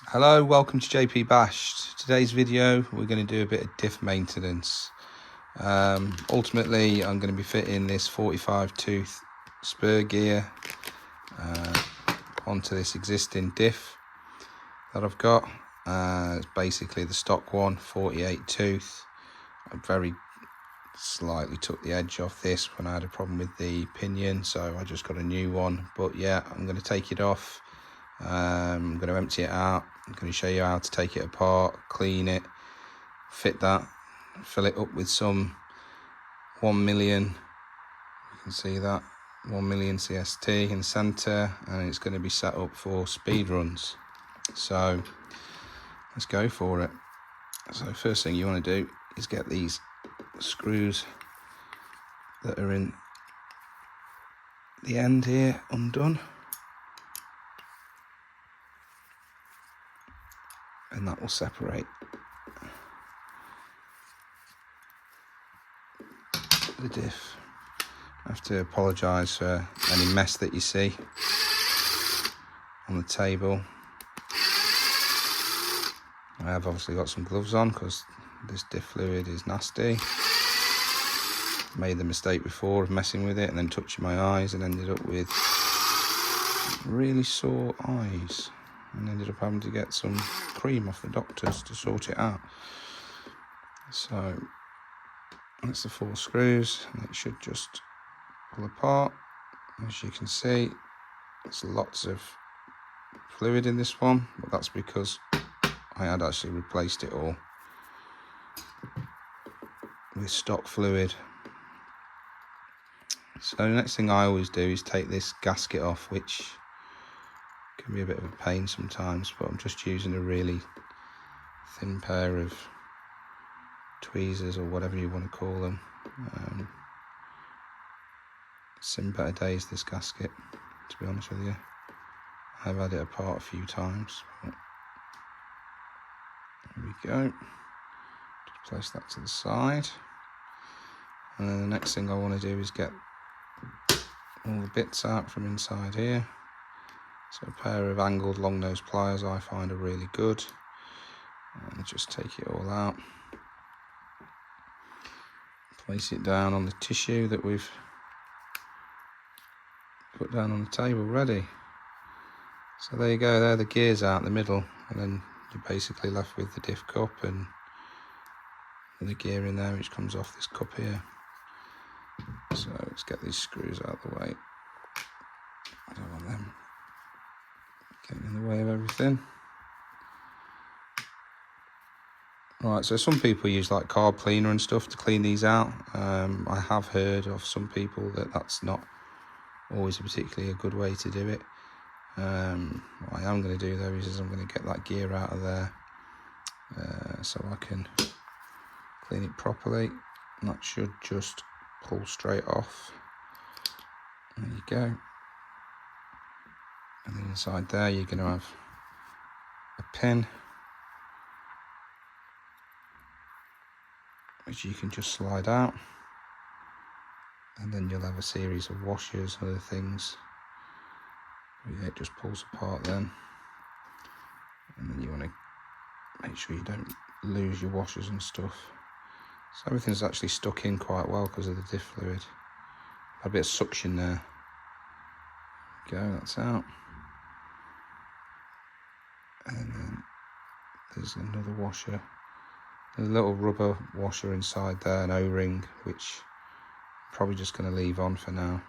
Hello, welcome to JP Bashed. Today's video we're going to do a bit of diff maintenance. Ultimately I'm going to be fitting this 45 tooth spur gear onto this existing diff that I've got. It's basically the stock one, 48 tooth. I very slightly took the edge off this when I had a problem with the pinion, so I just got a new one. But yeah, I'm going to take it off. I'm going to empty it out. I'm going to show you how to take it apart, clean it, fit that, fill it up with some 1 million, you can see that, 1 million CST in the centre, and it's going to be set up for speed runs. So let's go for it. So first thing you want to do is get these screws that are in the end here undone. And that will separate the diff. I have to apologise for any mess that you see on the table. I have obviously got some gloves on because this diff fluid is nasty. Made the mistake before of messing with it and then touching my eyes and ended up with really sore eyes. And ended up having to get some cream off the doctors to sort it out. So that's the 4 screws, and it should just pull apart. As you can see, there's lots of fluid in this one, but that's because I had actually replaced it all with stock fluid. So the next thing I always do is take this gasket off, which can be a bit of a pain sometimes, but I'm just using a really thin pair of tweezers or whatever you want to call them. It's seen better days, this gasket, to be honest with you. I've had it apart a few times, but there we go. Just place that to the side, and then the next thing I want to do is get all the bits out from inside here. So a pair of angled long nose pliers I find are really good, and just take it all out, place it down on the tissue that we've put down on the table ready. So there you go, there are the gears out in the middle, and then you're basically left with the diff cup and the gear in there which comes off this cup here. So let's get these screws out of the way. I don't want them getting in the way of everything. Right, so some people use like carb cleaner and stuff to clean these out. I have heard of some people that that's not always a particularly a good way to do it. What I am going to do though is I'm going to get that gear out of there so I can clean it properly, and that should just pull straight off. There you go. And then inside there you're going to have a pin which you can just slide out, and then you'll have a series of washers and other things. Yeah, it just pulls apart then, and then you want to make sure you don't lose your washers and stuff. So everything's actually stuck in quite well because of the diff fluid. A bit of suction there. Go, that's out. And then there's another washer. There's a little rubber washer inside there, an O-ring, which I'm probably just going to leave on for now.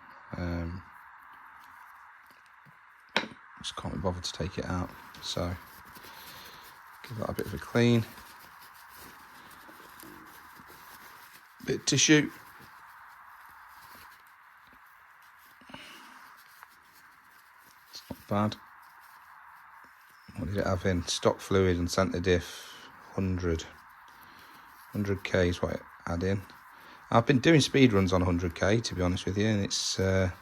Just can't be bothered to take it out, so give that a bit of a clean. Bit of tissue. It's not bad. What did it have in? Stock fluid and centre diff, 100k is what it had in. I've been doing speed runs on 100k, to be honest with you, and it's not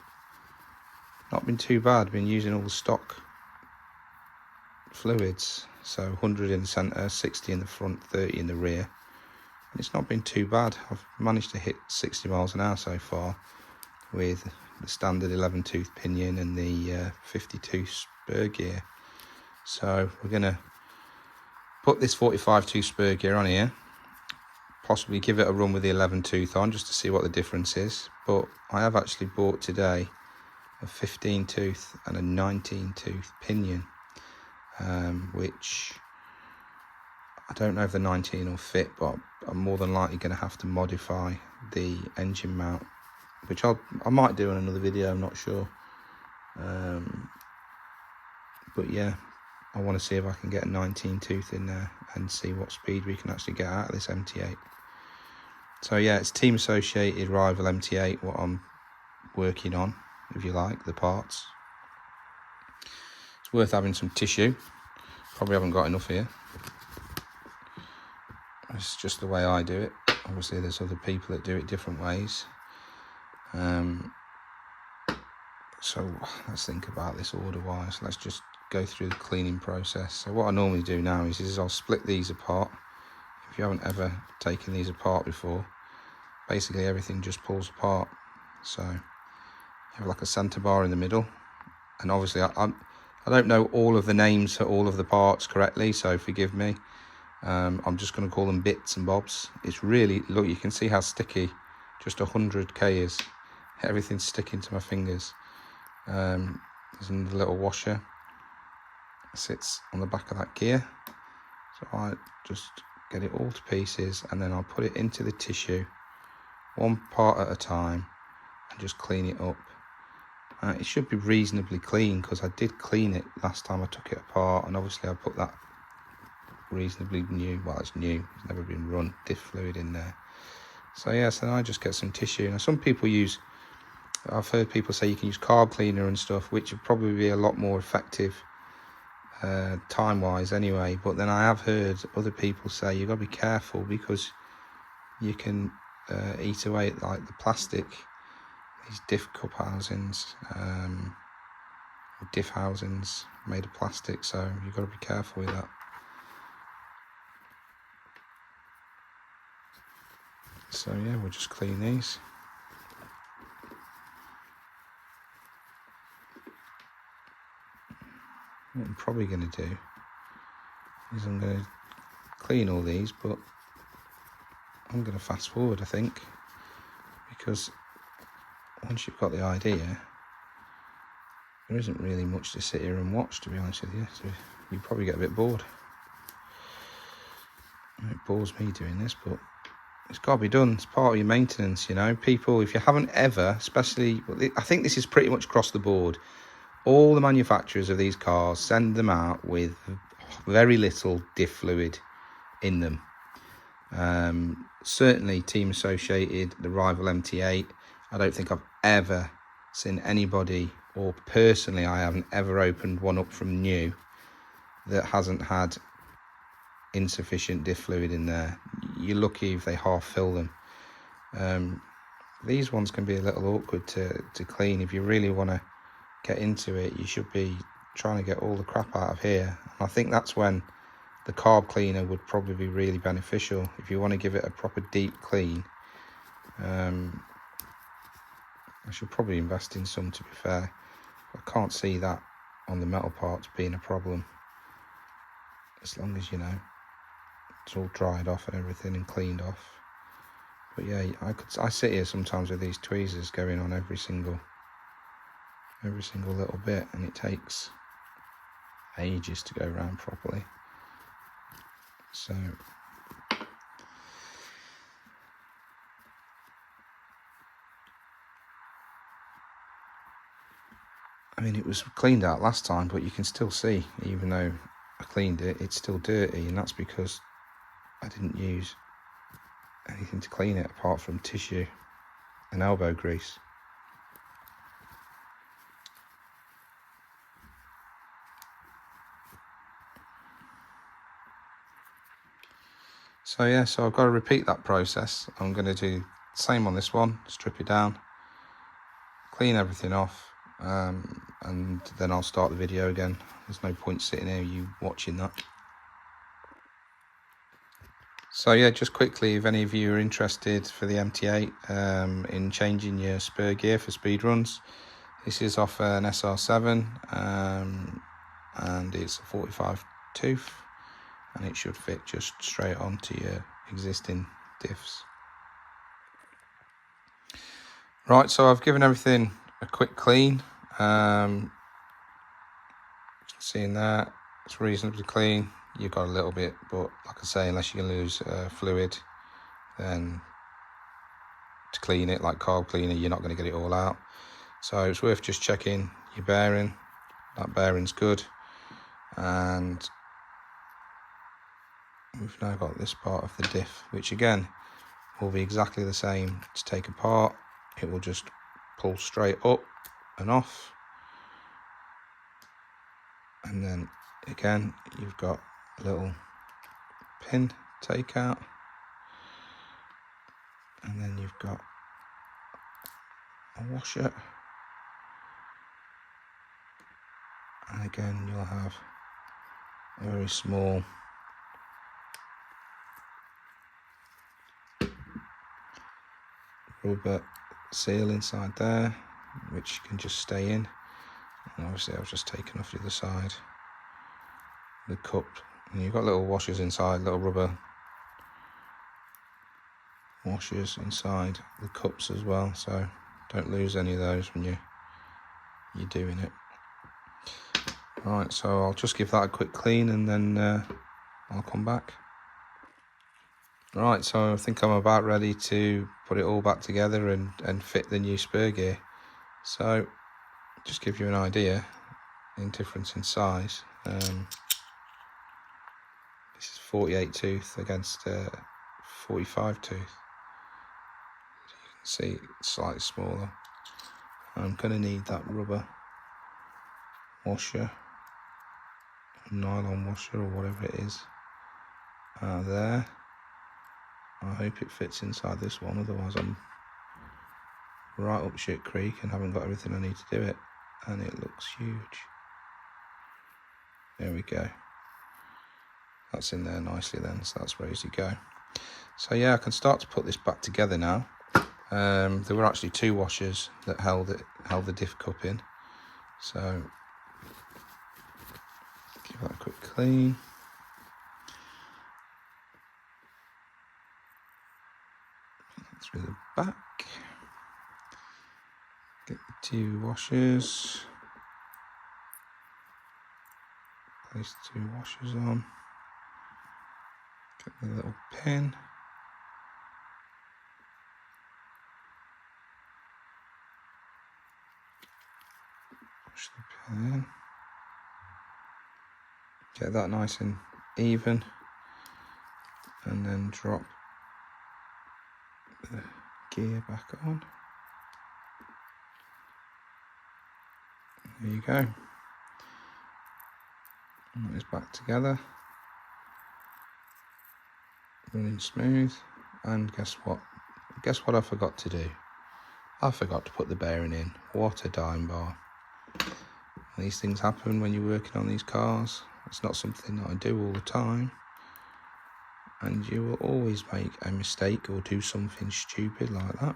been too bad. I've been using all the stock fluids, so 100 in the centre, 60 in the front, 30 in the rear. and it's not been too bad. I've managed to hit 60 miles an hour so far with the standard 11 tooth pinion and the 52 spur gear. So we're going to put this 45 tooth spur gear on here, possibly give it a run with the 11 tooth on just to see what the difference is. But I have actually bought today a 15 tooth and a 19 tooth pinion, which I don't know if the 19 will fit, but I'm more than likely going to have to modify the engine mount, which I might do in another video, I'm not sure. But yeah, I want to see if I can get a 19 tooth in there and see what speed we can actually get out of this MT8. So yeah, it's team associated Rival MT8 what I'm working on, if you like, the parts. It's worth having some tissue. Probably haven't got enough here. It's just the way I do it. Obviously there's other people that do it different ways. So let's think about this order wise. Let's just go through the cleaning process. So what I normally do now is I'll split these apart. If you haven't ever taken these apart before, basically everything just pulls apart. So you have like a center bar in the middle, and obviously I don't know all of the names for all of the parts correctly, so forgive me. I'm just going to call them bits and bobs. It's really, look, you can see how sticky just 100k is. Everything's sticking to my fingers. There's another little washer, sits on the back of that gear, so I just get it all to pieces and then I'll put it into the tissue one part at a time and just clean it up. It should be reasonably clean because I did clean it last time I took it apart, and obviously I put that reasonably new, well it's new, it's never been run, diff fluid in there. So yeah, so I just get some tissue. Now some people use, I've heard people say you can use carb cleaner and stuff, which would probably be a lot more effective time wise anyway, but then I have heard other people say you've got to be careful because you can eat away at like the plastic, these diff cup housings, diff housings made of plastic, so you've got to be careful with that. So yeah, we'll just clean these. What I'm probably going to do is I'm going to clean all these, but I'm going to fast forward, I think, because once you've got the idea, there isn't really much to sit here and watch, to be honest with you, so you probably get a bit bored. It bores me doing this, but it's got to be done. It's part of your maintenance, you know. People, if you haven't ever, especially, I think this is pretty much across the board, all the manufacturers of these cars send them out with very little diff fluid in them. Certainly team associated, the Rival MT8, I don't think I've ever seen anybody, or personally I haven't ever opened one up from new that hasn't had insufficient diff fluid in there. You're lucky if they half fill them. These ones can be a little awkward to clean. If you really want to get into it, you should be trying to get all the crap out of here, and I think that's when the carb cleaner would probably be really beneficial if you want to give it a proper deep clean. I should probably invest in some, to be fair. I can't see that on the metal parts being a problem, as long as, you know, it's all dried off and everything and cleaned off. But yeah, I sit here sometimes with these tweezers going on every single little bit, and it takes ages to go around properly. So I mean, it was cleaned out last time, but you can still see, even though I cleaned it, it's still dirty, and that's because I didn't use anything to clean it apart from tissue and elbow grease. So yeah, so I've got to repeat that process. I'm going to do the same on this one, strip it down, clean everything off, and then I'll start the video again. There's no point sitting here you watching that. So yeah, just quickly, if any of you are interested for the MT8 in changing your spur gear for speed runs, this is off an SR7 and it's a 45 tooth, and it should fit just straight onto your existing diffs. Right, so I've given everything a quick clean. Seeing that it's reasonably clean. You've got a little bit, but like I say, unless you're going to lose fluid, then to clean it like carb cleaner, you're not going to get it all out. So it's worth just checking your bearing. That bearing's good, and we've now got this part of the diff, which again will be exactly the same to take apart. It will just pull straight up and off, and then again you've got a little pin take out, and then you've got a washer, and again you'll have a very small rubber seal inside there, which can just stay in. And obviously I've just taken off the other side, the cup, and you've got little washers inside, little rubber washers inside the cups as well, so don't lose any of those when you're doing it. Right, so I'll just give that a quick clean and then I'll come back. Right, so I think I'm about ready to put it all back together and fit the new spur gear. So just give you an idea in difference in size. This is 48 tooth against 45 tooth. So you can see it's slightly smaller. I'm going to need that rubber washer, nylon washer or whatever it is, there. I hope it fits inside this one, otherwise I'm right up shit creek and haven't got everything I need to do it, and it looks huge. There we go. That's in there nicely then, so that's ready to go. So yeah, I can start to put this back together now. There were actually two washers that held the diff cup in, so give that a quick clean. Through the back, get the two washers, place the two washers on, get the little pin, push the pin in, get that nice and even, and then drop the gear back on. There you go. And that is back together, running smooth. And guess what? Guess what I forgot to do? I forgot to put the bearing in. What a dime bar. These things happen when you're working on these cars. It's not something that I do all the time, and you will always make a mistake or do something stupid like that.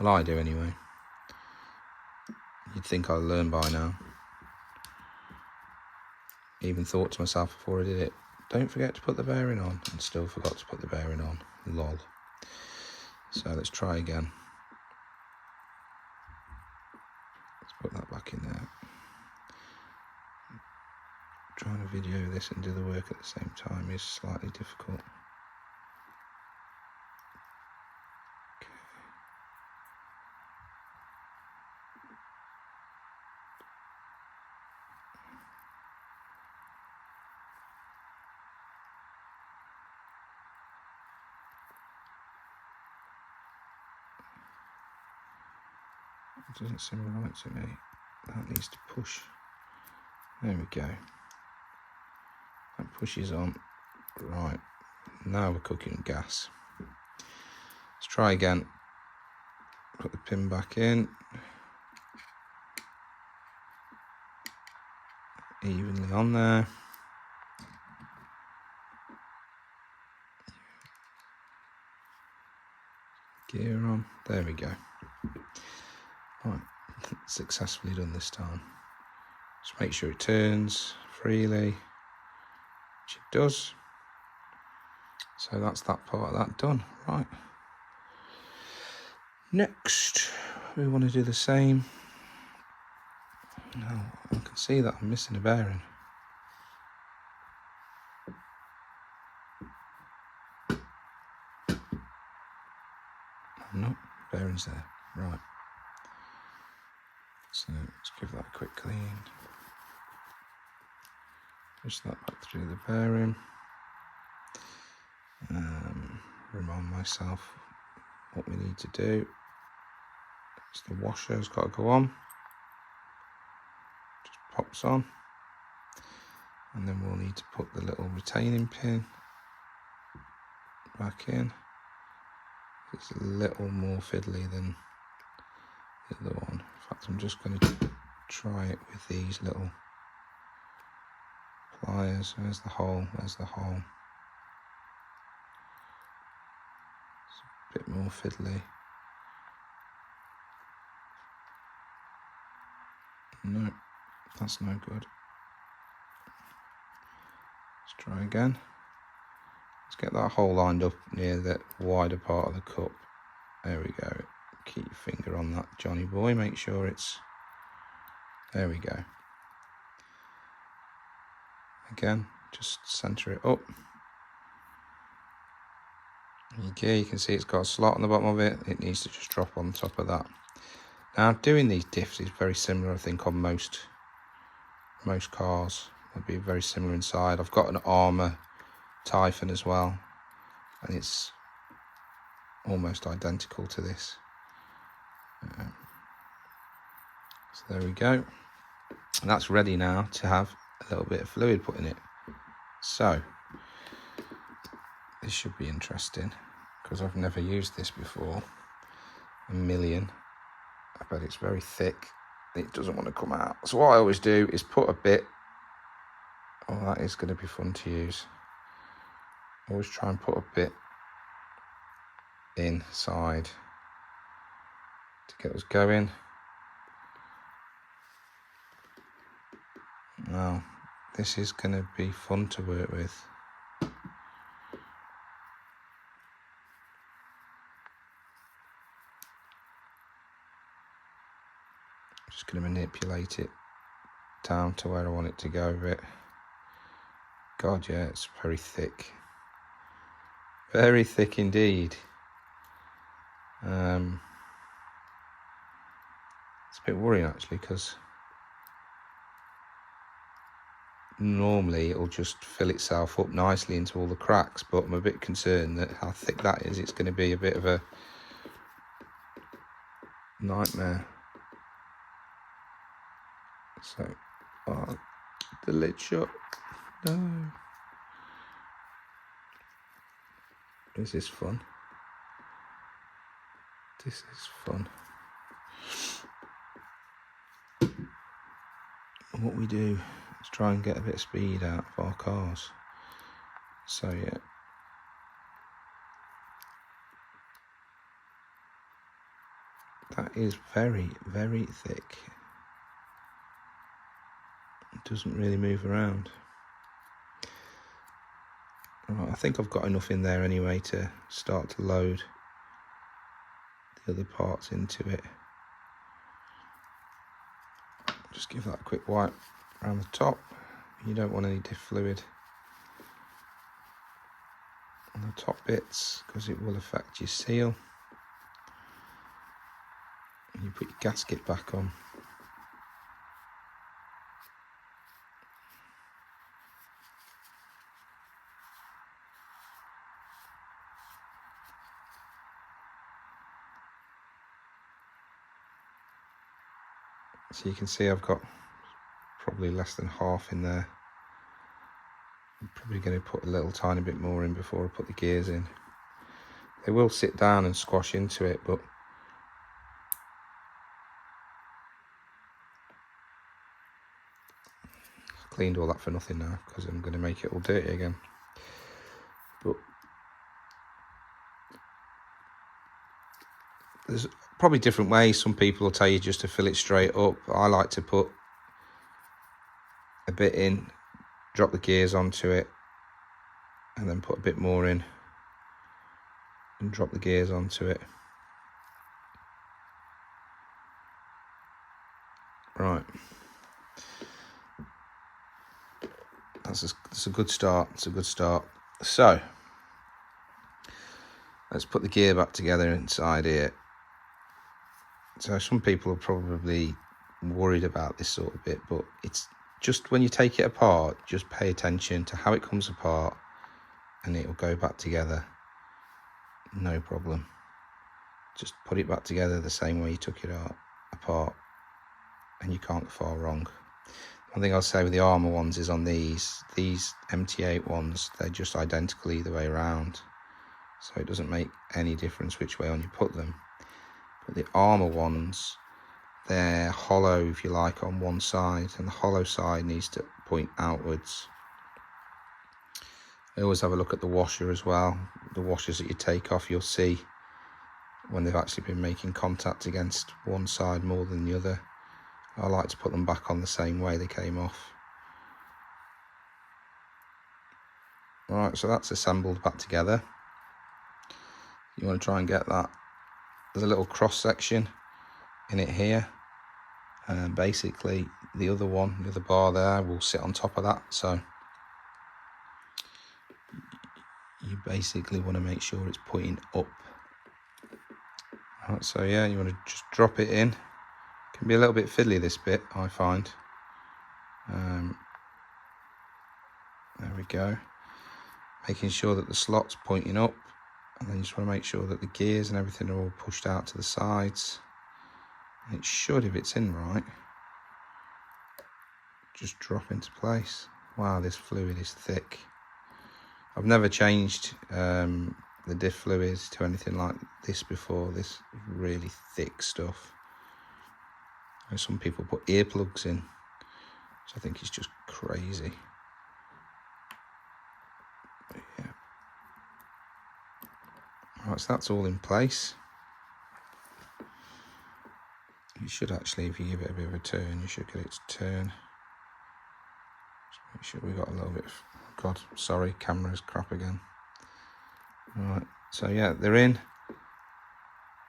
Well, I do anyway. You'd think I'd learn by now. Even thought to myself before I did it, don't forget to put the bearing on, and still forgot to put the bearing on. Lol. So let's try again. Let's put that back in there. Trying to video this and do the work at the same time is slightly difficult. Okay. It doesn't seem right to me. That needs to push. There we go. That pushes on. Right, now we're cooking gas. Let's try again. Put the pin back in. Evenly on there. gear on. There we go. Right, successfully done this time. Just make sure it turns freely, which it does. So that's that part of that done. Right. Next, we want to do the same. Now, I can see that I'm missing a bearing. No, bearing's there. Right. So let's give that a quick clean. Push that back through the bearing. Remind myself what we need to do. It's the washer's got to go on. Just pops on. And then we'll need to put the little retaining pin back in. It's a little more fiddly than the other one. In fact, I'm just going to try it with these little pliers. Where's the hole? There's the hole. It's a bit more fiddly. No, that's no good. Let's try again. Let's get that hole lined up near the wider part of the cup. There we go. Keep your finger on that, Johnny boy. Make sure it's... There we go. Again, just centre it up. Okay, you can see it's got a slot on the bottom of it. It needs to just drop on top of that. Now, doing these diffs is very similar, I think, on most cars. It'll be very similar inside. I've got an Armour Typhon as well, and it's almost identical to this. So there we go. And that's ready now to have a little bit of fluid put in it. So this should be interesting because I've never used this before. A million. I bet it's very thick. It doesn't want to come out. So what I always do is put a bit. Oh, that is going to be fun to use. Always try and put a bit inside to get us going. Now, this is going to be fun to work with. Just going to manipulate it down to where I want it to go a bit. God, yeah, it's very thick. Very thick indeed. It's a bit worrying actually, because normally it'll just fill itself up nicely into all the cracks, but I'm a bit concerned that how thick that is. It's going to be a bit of a nightmare. So, oh, the lid shut. No. This is fun. This is fun. And what we do is try and get a bit of speed out of our cars. So yeah. That is very, very thick. It doesn't really move around. Right, I think I've got enough in there anyway to start to load the other parts into it. Just give that a quick wipe around the top. You don't want any diff fluid on the top bits because it will affect your seal. And you put your gasket back on. So you can see I've got probably less than half in there. I'm probably going to put a little tiny bit more in before I put the gears in. They will sit down and squash into it, but I've cleaned all that for nothing now because I'm going to make it all dirty again. But there's probably different ways. Some people will tell you just to fill it straight up. I like to put a bit in, drop the gears onto it, and then put a bit more in and drop the gears onto it. Right, that's a good start. It's a good start. So let's put the gear back together inside here. So some people are probably worried about this sort of bit, but it's just when you take it apart, just pay attention to how it comes apart and it will go back together, no problem. Just put it back together the same way you took it apart and you can't go far wrong. One thing I'll say with the Armour ones is on these MT8 ones, they're just identical either way around. So it doesn't make any difference which way on you put them. But the Armour ones, they're hollow, if you like, on one side, and the hollow side needs to point outwards. I always have a look at the washer as well. The washers that you take off, you'll see when they've actually been making contact against one side more than the other. I like to put them back on the same way they came off. Alright, so that's assembled back together. You want to try and get that. There's a little cross section in it here, and basically the other bar there will sit on top of that. So you basically want to make sure it's pointing up. Right, so yeah, you want to just drop it in. It can be a little bit fiddly, this bit, I find. There we go. Making sure that the slot's pointing up, and then you just want to make sure that the gears and everything are all pushed out to the sides. And it should, if it's in right, just drop into place. Wow, this fluid is thick. I've never changed the diff fluids to anything like this before. This really thick stuff. And some people put earplugs in, which I think is just crazy. But yeah. Right, so that's all in place. You should actually, if you give it a bit of a turn, you should get it to turn. Just make sure we got a little bit of, God, sorry, camera's crap again. Right, so yeah, they're in.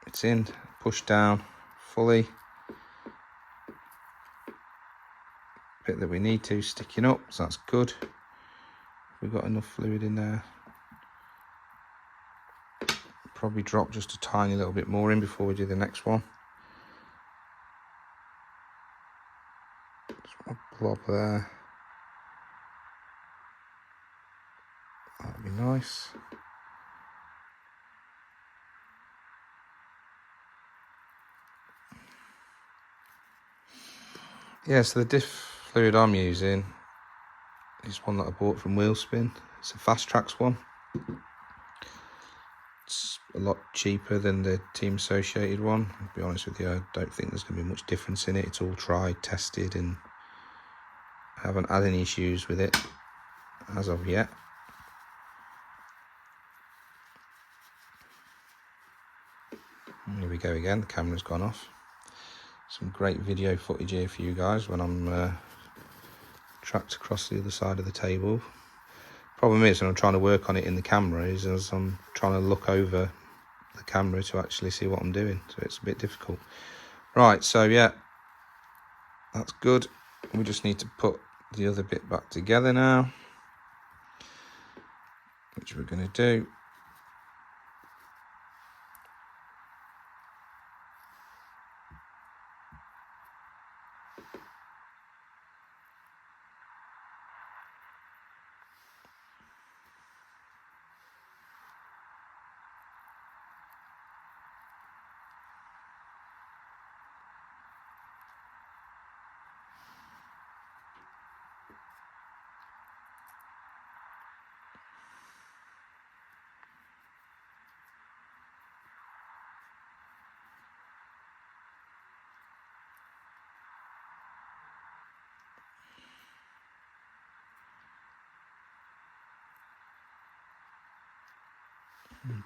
It's in, pushed down fully. Bit that we need to, sticking up, so that's good. We've got enough fluid in there. Probably drop just a tiny little bit more in before we do the next one. Just a blob there. That'd be nice. Yeah, so the diff fluid I'm using is one that I bought from Wheelspin. It's a Fast Tracks one. It's a lot cheaper than the Team Associated one. I'll be honest with you, I don't think there's going to be much difference in it. It's all tried, tested, and I haven't had any issues with it as of yet. Here we go again, the camera's gone off. Some great video footage here for you guys when I'm tracked across the other side of the table. Problem is, when I'm trying to work on it in the camera, is as I'm trying to look over the camera to actually see what I'm doing, so it's a bit difficult. Right, so yeah, that's good. We just need to put the other bit back together now, which we're going to do.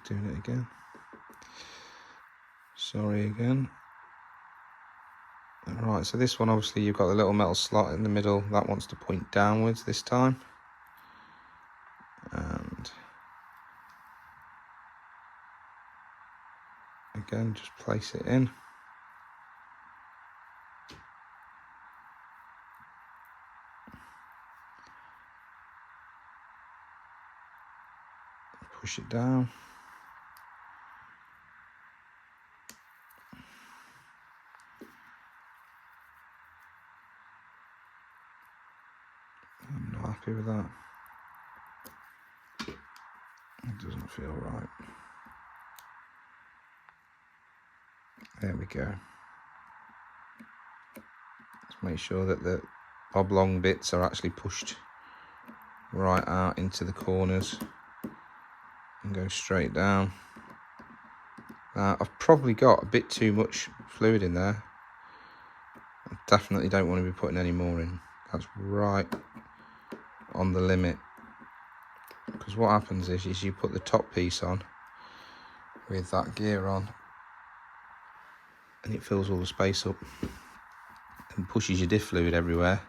Doing it again. Sorry again. Right, so this one, obviously you've got the little metal slot in the middle. That wants to point downwards this time. And again, just place it in. Push it down. I'm not happy with that. It doesn't feel right. There we go. Let's make sure that the oblong bits are actually pushed right out into the corners and go straight down. I've probably got a bit too much fluid in there. I definitely don't want to be putting any more in. That's right on the limit. Because what happens is you put the top piece on with that gear on and it fills all the space up and pushes your diff fluid everywhere.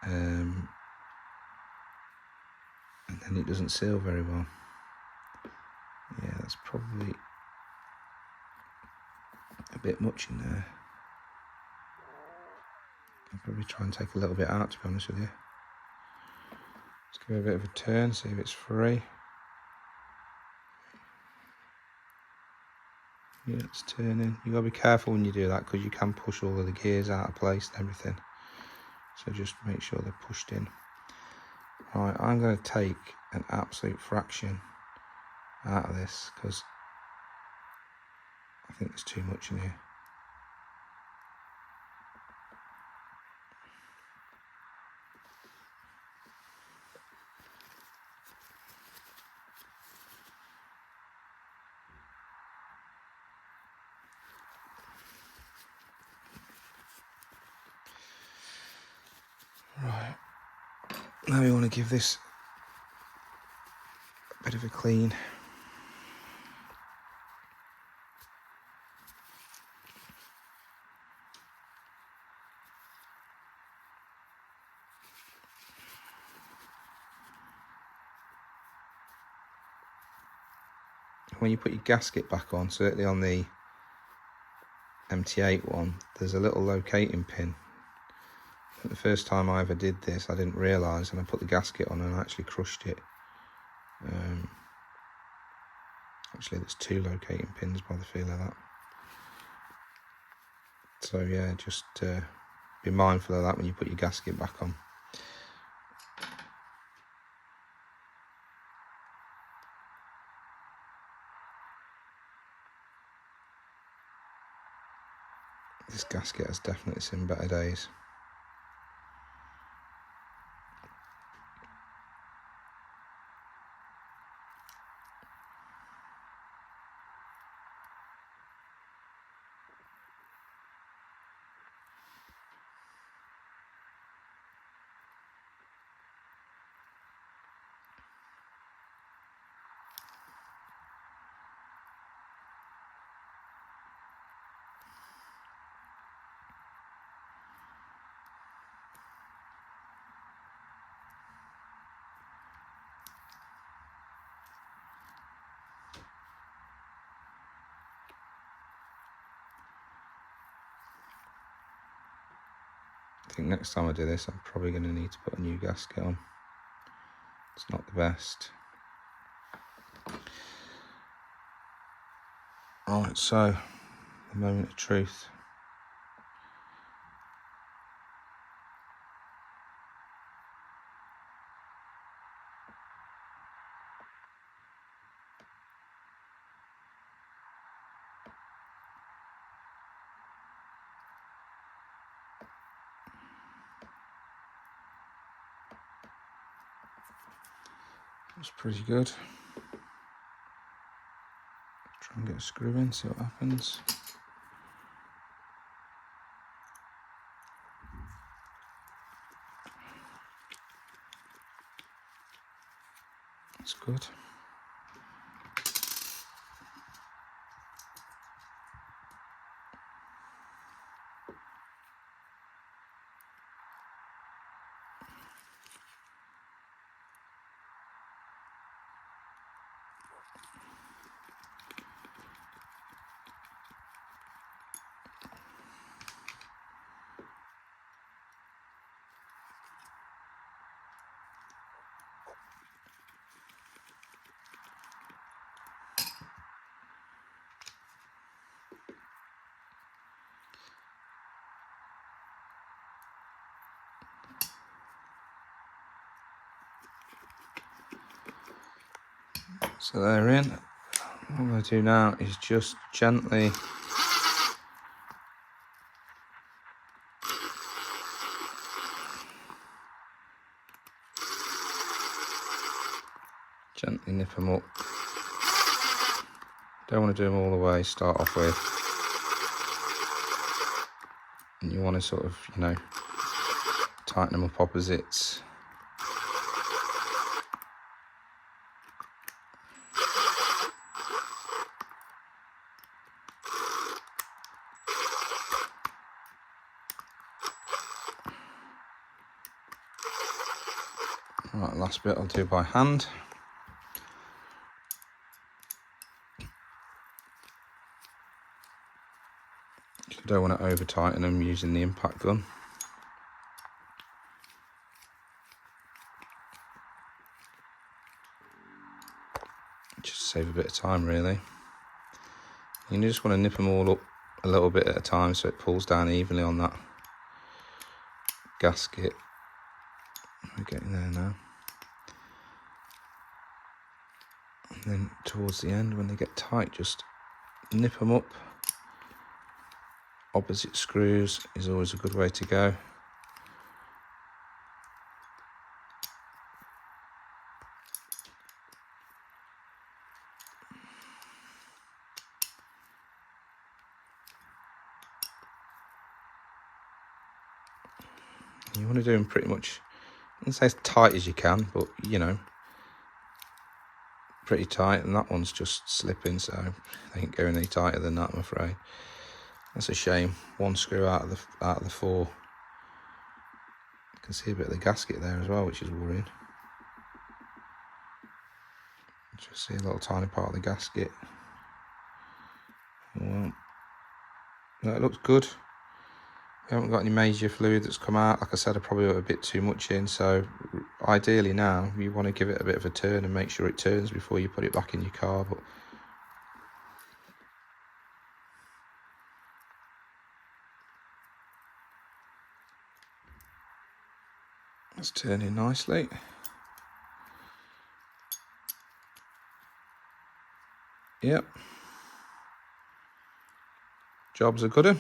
And then it doesn't seal very well. Yeah, that's probably a bit much in there. I'll probably try and take a little bit out, to be honest with you. Let's give it a bit of a turn, see if it's free. Yeah, it's turning. You've got to be careful when you do that because you can push all of the gears out of place and everything. So just make sure they're pushed in. Right, I'm going to take an absolute fraction out of this because I think there's too much in here. Right, now we want to give this a bit of a clean. When you put your gasket back on, certainly on the MT8 one, there's a little locating pin. The first time I ever did this, I didn't realise, and I put the gasket on and I actually crushed it. Actually, there's two locating pins by the feel of that. So yeah, just be mindful of that when you put your gasket back on. This gasket has definitely seen better days. I think next time I do this, I'm probably going to need to put a new gasket on. It's not the best. Alright, so the moment of truth. That's pretty good. Try and get a screw in, see what happens. That's good. So they're in. What I'm going to do now is just gently nip them up. Don't want to do them all the way, start off with. And you want to sort of, you know, tighten them up opposites. Right, last bit I'll do by hand. You don't want to over tighten them using the impact gun. Just save a bit of time really. You just want to nip them all up a little bit at a time so it pulls down evenly on that gasket. We're getting there now. And then towards the end, when they get tight, just nip them up. Opposite screws is always a good way to go. You want to do them pretty much, I wouldn't say as tight as you can, but you know, pretty tight. And that one's just slipping, so they ain't going any tighter than that, I'm afraid. That's a shame. One screw out of the four. You can see a bit of the gasket there as well, which is worrying. Just see a little tiny part of the gasket. Well, no, it looks good. We haven't got any major fluid that's come out. Like I said, I probably put a bit too much in, so ideally now you want to give it a bit of a turn and make sure it turns before you put it back in your car. But it's turning nicely. Yep. Job's a good one.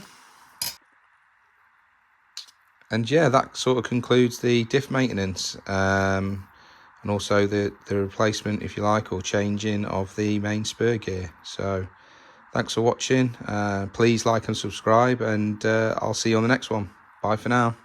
And yeah, that sort of concludes the diff maintenance and also the replacement, if you like, or changing of the main spur gear. So thanks for watching. Please like and subscribe, and I'll see you on the next one. Bye for now.